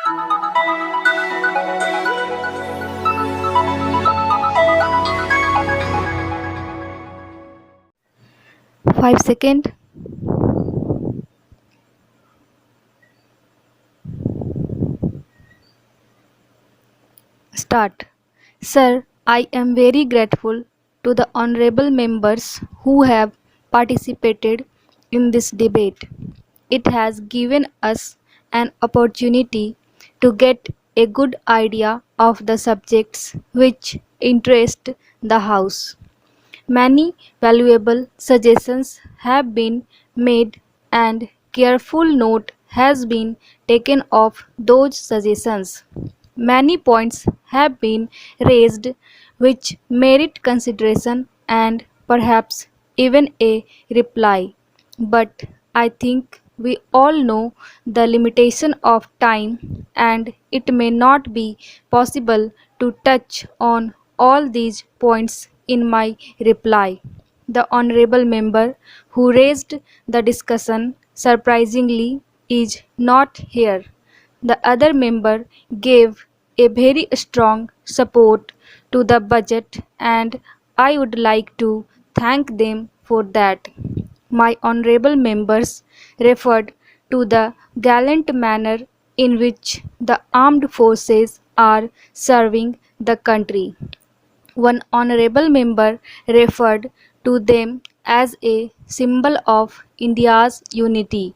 5 seconds. Start. Sir, I am very grateful to the honorable members who have participated in this debate. It has given us an opportunity to get a good idea of the subjects which interest the House. Many valuable suggestions have been made and careful note has been taken of those suggestions. Many points have been raised which merit consideration and perhaps even a reply. But I think we all know the limitation of time and it may not be possible to touch on all these points in my reply. The honorable member who raised the discussion surprisingly is not here. The other member gave a very strong support to the budget and I would like to thank them for that. My honorable members referred to the gallant manner in which the armed forces are serving the country. One honorable member referred to them as a symbol of India's unity.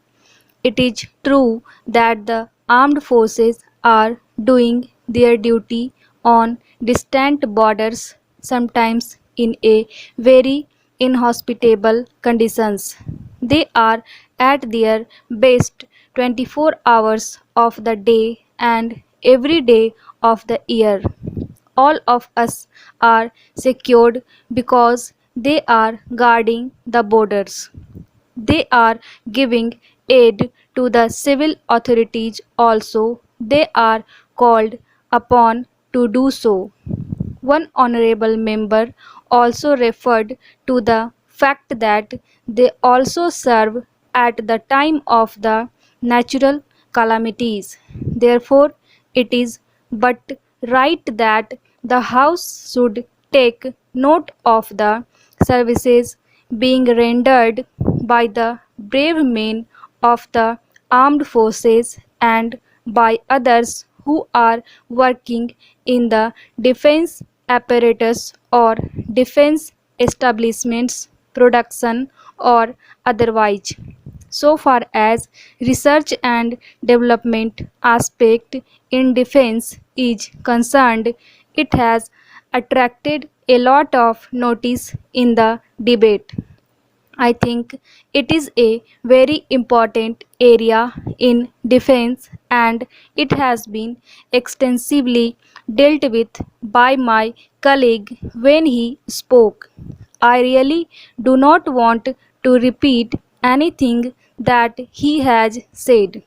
It is true that the armed forces are doing their duty on distant borders, sometimes in a very inhospitable conditions. They are at their best 24 hours of the day and every day of the year. All of us are secured because they are guarding the borders. They are giving aid to the civil authorities also. They are called upon to do so. One honorable member also referred to the fact that they also serve at the time of the natural calamities. Therefore, it is but right that the House should take note of the services being rendered by the brave men of the armed forces and by others who are working in the defense apparatus or defense establishments, production or otherwise. So far as research and development aspect in defense is concerned, it has attracted a lot of notice in the debate. I think it is a very important area in defense and it has been extensively dealt with by my colleague when he spoke. I really do not want to repeat anything that he has said.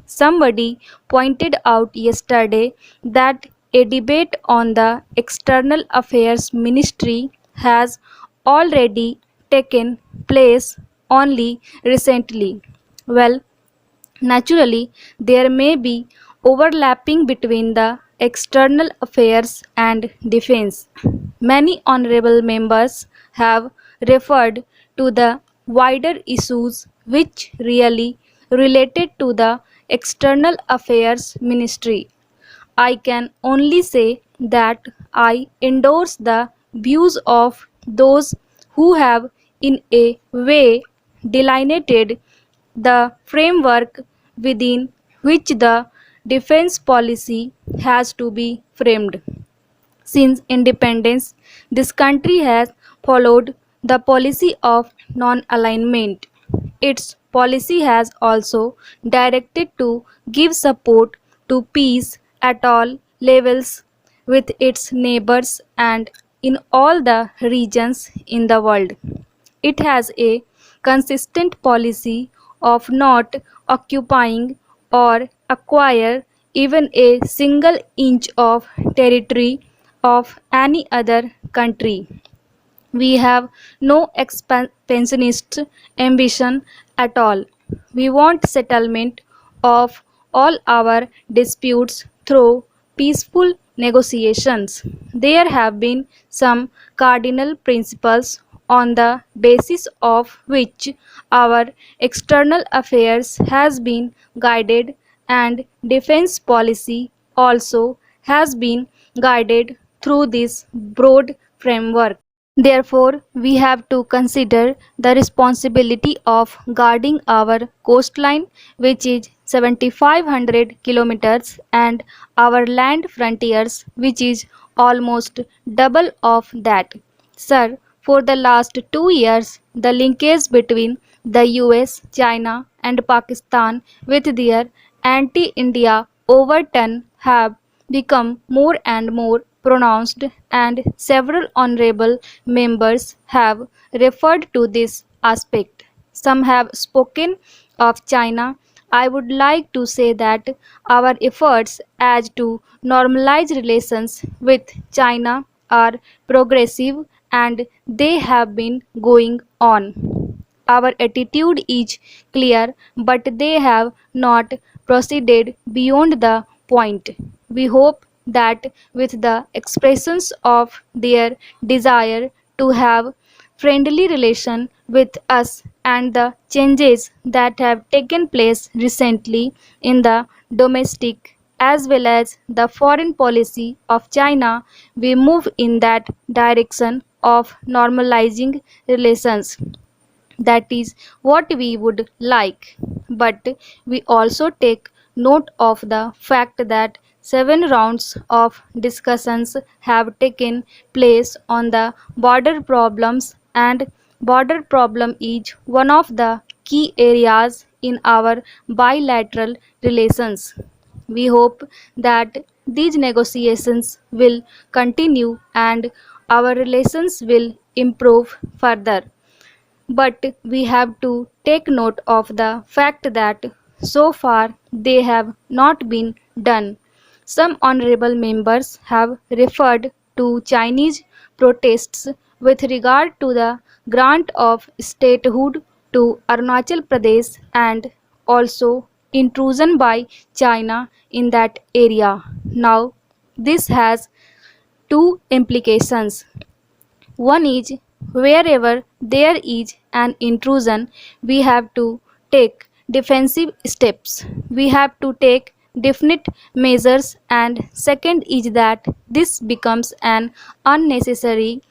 Somebody pointed out yesterday that a debate on the External Affairs Ministry has already taken place only recently. Well, naturally, there may be overlapping between the external affairs and defense. Many honorable members have referred to the wider issues which really related to the external affairs ministry. I can only say that I endorse the views of those who have in a way delineated the framework within which the defense policy has to be framed. Since independence, this country has followed the policy of non-alignment. Its policy has also directed to give support to peace at all levels with its neighbors and in all the regions in the world. It has a consistent policy of not occupying or acquire even a single inch of territory of any other country. We have no expansionist ambition at all. We want settlement of all our disputes through peaceful negotiations. There have been some cardinal principles on the basis of which our external affairs has been guided, and defense policy also has been guided through this broad framework. Therefore, we have to consider the responsibility of guarding our coastline, which is 7,500 kilometers, and our land frontiers, which is almost double of that. Sir, for the last 2 years, the linkage between the US, China, and Pakistan with their anti-India overturn have become more and more pronounced, and several honorable members have referred to this aspect. Some have spoken of China. I would like to say that our efforts as to normalize relations with China are progressive, and they have been going on. Our attitude is clear, but they have not proceeded beyond the point. We hope that with the expressions of their desire to have friendly relation with us and the changes that have taken place recently in the domestic as well as the foreign policy of China, we move in that direction of normalizing relations. That is what we would like. But we also take note of the fact that 7 rounds of discussions have taken place on the border problems, and border problem is one of the key areas in our bilateral relations. We hope that these negotiations will continue and our relations will improve further. But we have to take note of the fact that so far they have not been done. Some honorable members have referred to Chinese protests with regard to the grant of statehood to Arunachal Pradesh, and also intrusion by China in that area. Now, this has two implications. One is wherever there is an intrusion, we have to take defensive steps. We have to take definite measures, and second is that this becomes an unnecessary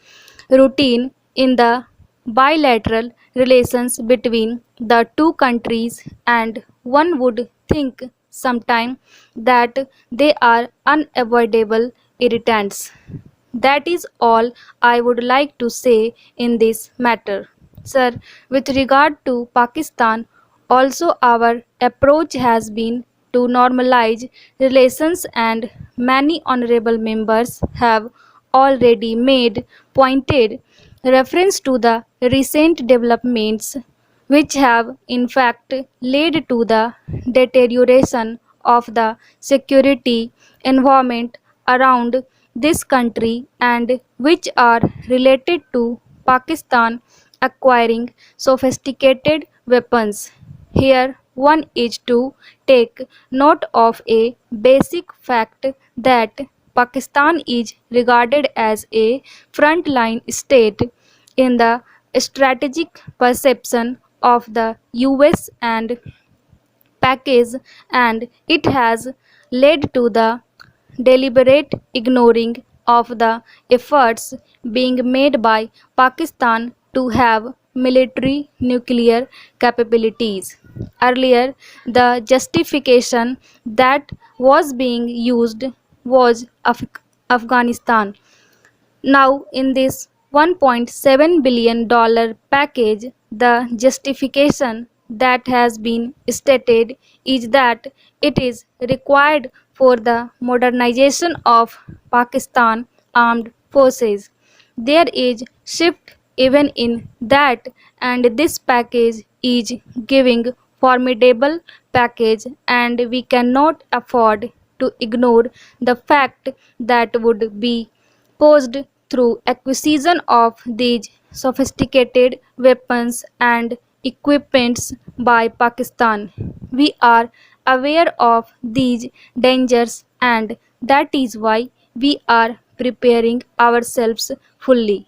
routine in the bilateral relations between the two countries, and one would think sometime that they are unavoidable irritants. That is all I would like to say in this matter. Sir, with regard to Pakistan, also our approach has been to normalize relations, and many honorable members have already made pointed reference to the recent developments which have in fact led to the deterioration of the security environment around this country, and which are related to Pakistan acquiring sophisticated weapons. Here, one is to take note of a basic fact that Pakistan is regarded as a frontline state in the strategic perception of the US and package, and it has led to the deliberate ignoring of the efforts being made by Pakistan to have military nuclear capabilities. Earlier, the justification that was being used was Afghanistan. Now, in this $1.7 billion package, the justification that has been stated is that it is required for the modernization of Pakistan armed forces. There is shift even in that, and this package is giving formidable package, and we cannot afford to ignore the fact that would be posed through acquisition of these sophisticated weapons and equipments by Pakistan. We are aware of these dangers, and that is why we are preparing ourselves fully.